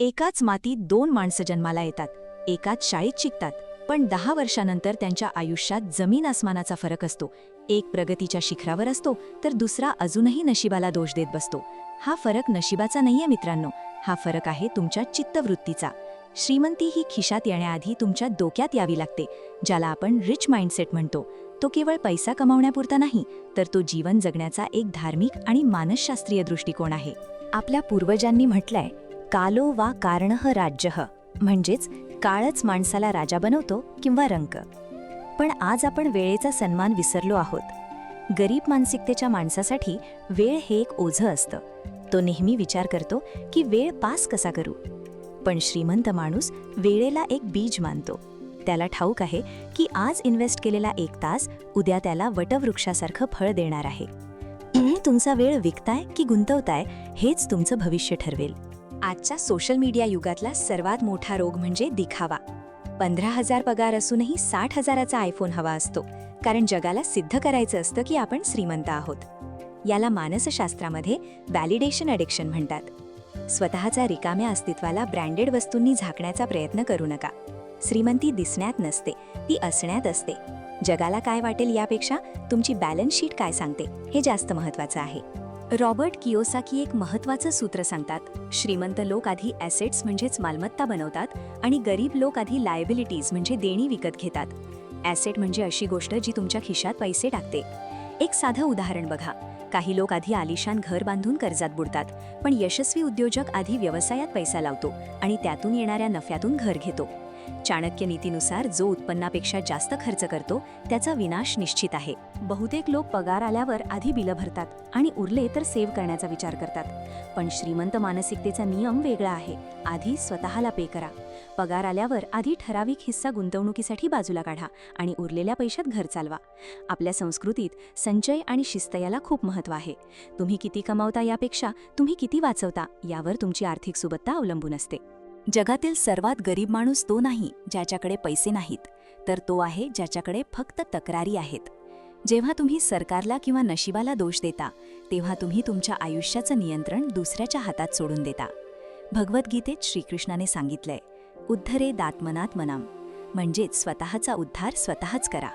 एकाच मातीत दोन माणसं जन्माला येतात, एकाच शाळेत शिकतात, पण 10 वर्षानंतर त्यांच्या आयुष्यात जमीन आसमानाचा फरक असतो. एक प्रगतीच्या शिखरावर असतो तर दुसरा अजूनही नशिबाला दोष देत बसतो. हा फरक नशिबाचा नाहीये मित्रांनो, हा फरक आहे तुमच्या चित्तवृत्तीचा. श्रीमंती ही खिशात येण्याआधी तुमच्या डोक्यात यावी लागते, ज्याला आपण रिच माइंडसेट म्हणतो. तो केवळ पैसा कमावण्यापुरता नाही, तर तो जीवन जगण्याचा एक धार्मिक आणि मानसशास्त्रीय दृष्टिकोन आहे. आपल्या पूर्वजांनी म्हटलंय, कालो वा कारणः राज्यः, म्हणजेच काळच माणसाला राजा बनवतो किंवा रंक. पण आज आपण वेळेचा सन्मान विसरलो आहोत. गरीब मानसिकतेच्या माणसासाठी वेळ हे एक ओझं असतं. तो नेहमी विचार करतो की वेळ पास कसा करू. पण श्रीमंत माणूस वेळेला एक बीज मानतो. त्याला ठाऊक आहे की आज इन्व्हेस्ट केलेला 1 तास उद्या त्याला वटवृक्षासारखं फळ देणार आहे. तुम्ही तुमचा वेळ विकताय की गुंतवताय हेच तुमचं भविष्य ठरवेल. आजच्या सोशल मीडिया युगातला सर्वात मोठा रोग म्हणजे दिखावा. 15,000 पगार असूनही 60,000चा आयफोन हवा असतो, कारण जगाला सिद्ध करायचं असतं की आपण श्रीमंत आहोत. याला मानसशास्त्रामध्ये व्हॅलिडेशन ॲडिक्शन म्हणतात. स्वतःच्या रिकाम्या अस्तित्वाला ब्रँडेड वस्तूंनी झाकण्याचा प्रयत्न करू नका. श्रीमंती दिसण्यात नसते, ती असण्यात असते. जगाला काय वाटेल यापेक्षा तुमची बॅलन्स शीट काय सांगते हे जास्त महत्त्वाचं आहे. रॉबर्ट कियोसाकी एक महत्त्वाचं सूत्र सांगतात. श्रीमंत लोक आधी ॲसेट्स म्हणजेच मालमत्ता बनवतात आणि गरीब लोक आधी लायबिलिटीज म्हणजे देणी विकत घेतात. ॲसेट म्हणजे अशी गोष्ट जी तुमच्या खिशात पैसे टाकते. एक साधं उदाहरण बघा. काही लोक आधी आलिशान घर बांधून कर्जात बुडतात, पण यशस्वी उद्योजक आधी व्यवसायात पैसा लावतो आणि त्यातून येणाऱ्या नफ्यातून घर घेतो. चाणक्य नीतीनुसार जो उत्पन्नापेक्षा जास्त खर्च करतो त्याचा विनाश निश्चित आहे. बहुतेक लोक पगार आल्यावर आधी बिलं भरतात आणि उरले तर सेव्ह करण्याचा विचार करतात. पण श्रीमंत मानसिकतेचा नियम वेगळा आहे. आधी स्वतःला पे करा. पगार आल्यावर आधी ठराविक हिस्सा गुंतवणुकीसाठी बाजूला काढा आणि उरलेल्या पैशात घर चालवा. आपल्या संस्कृतीत संचय आणि शिस्त याला खूप महत्त्व आहे. तुम्ही किती कमावता यापेक्षा तुम्ही किती वाचवता यावर तुमची आर्थिक सुबत्ता अवलंबून असते. जगातील सर्वात गरीब माणूस तो नाही ज्याच्याकडे पैसे नाहीत, तर तो आहे ज्याच्याकडे फक्त तक्रारी आहेत. जेव्हा तुम्ही सरकारला किंवा नशिबाला दोष देता, तेव्हा तुम्ही तुमच्या आयुष्याचं नियंत्रण दुसऱ्याच्या हातात सोडून देता. भगवद्गीतेत श्रीकृष्णाने सांगितलंय, उद्धरेदात्मनात्मनाम, म्हणजेच स्वतःचा उद्धार स्वतःच करा.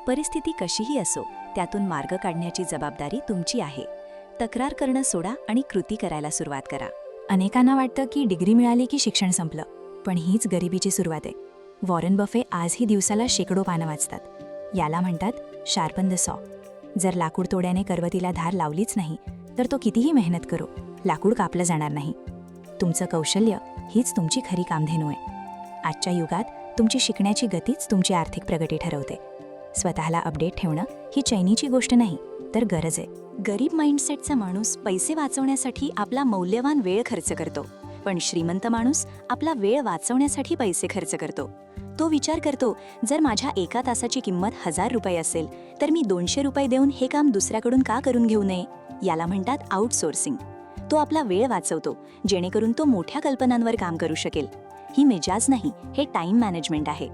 परिस्थिती कशीही असो, त्यातून मार्ग काढण्याची जबाबदारी तुमची आहे. तक्रार करणं सोडा आणि कृती करायला सुरुवात करा. अनेकांना वाटतं की डिग्री मिळाली की शिक्षण संपलं, पण हीच गरिबीची सुरुवात आहे. वॉरेन बफे आजही दिवसाला शेकडो पानं वाचतात. याला म्हणतात शार्पन द सॉ. जर लाकूड तोड्याने करवतीला धार लावलीच नाही, तर तो कितीही मेहनत करो, लाकूड कापलं जाणार नाही. तुमचं कौशल्य हीच तुमची खरी कामधेनू आहे. आजच्या युगात तुमची शिकण्याची गतीच तुमची आर्थिक प्रगती ठरवते. स्वतःला अपडेट ठेवणं ही चैनीची गोष्ट नाही, तर गरज आहे. गरीब माइंडसेटचा माणूस पैसे वाचवण्यासाठी आपला मौल्यवान वेळ खर्च करतो, पण श्रीमंत माणूस आपला वेळ वाचवण्यासाठी पैसे खर्च करतो. तो विचार करतो, जर माझ्या 1 तासाची किंमत 1000 रुपये असेल, तर मी 200 रुपये देऊन हे काम दुसऱ्याकडून का करून घेऊ नये. याला म्हणतात आउटसोर्सिंग. तो आपला वेळ वाचवतो, जेणेकरून तो मोठ्या कल्पनांवर काम करू शकेल. ही मेजाज नाही, हे टाइम मॅनेजमेंट आहे.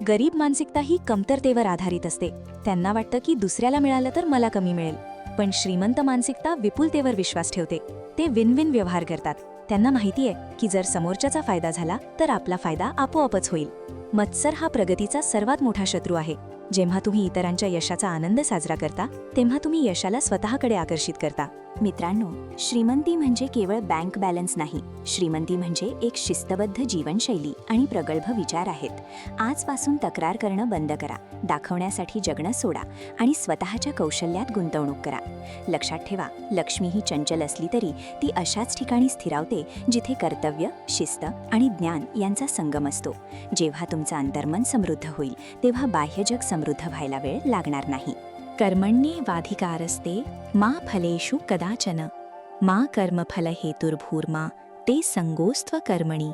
गरीब मानसिकता ही कमतरतेवर आधारित असते. त्यांना वाटतं की दुसऱ्याला मिळालं तर मला कमी मिळेल. पण श्रीमंत मानसिकता विपुलतेवर विश्वास ठेवते. ते विन विन व्यवहार करतात. त्यांना माहिती आहे की जर समोरच्याचा फायदा झाला तर आपला फायदा आपोआपच होईल. मत्सर हा प्रगतीचा सर्वात मोठा शत्रू आहे. जेव्हा तुम्ही इतरांच्या यशाचा आनंद साजरा करता, तेव्हा तुम्ही यशाला स्वतःकडे आकर्षित करता. मित्रांनो, श्रीमंती म्हणजे केवळ बँक बॅलन्स नाही. श्रीमंती म्हणजे एक शिस्तबद्ध जीवनशैली आणि प्रगल्भ विचार आहेत. आजपासून तक्रार करणं बंद करा, दाखवण्यासाठी जगणं सोडा आणि स्वतःच्या कौशल्यात गुंतवणूक करा. लक्षात ठेवा, लक्ष्मी ही चंचल असली तरी ती अशाच ठिकाणी स्थिरावते जिथे कर्तव्य, शिस्त आणि ज्ञान यांचा संगम असतो. जेव्हा तुमचं अंतर्मन समृद्ध होईल, तेव्हा बाह्य जग समृद्ध व्हायला वेळ लागणार नाही. कर्मण्येवाधिकारस्ते मा फलेषु कदाचन मा कर्मफल हेतुर्भूर्मा ते संगोस्त्व कर्मणी.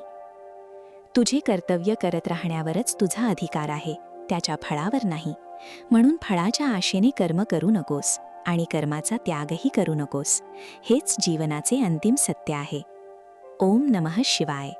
तुझे कर्तव्य करत राहण्यावरच तुझा अधिकार आहे, त्याच्या फळावर नाही. म्हणून फळाच्या आशेने कर्म करू नकोस आणि कर्माचा त्यागही करू नकोस. हेच जीवनाचे अंतिम सत्य आहे. ओम नमः शिवाय.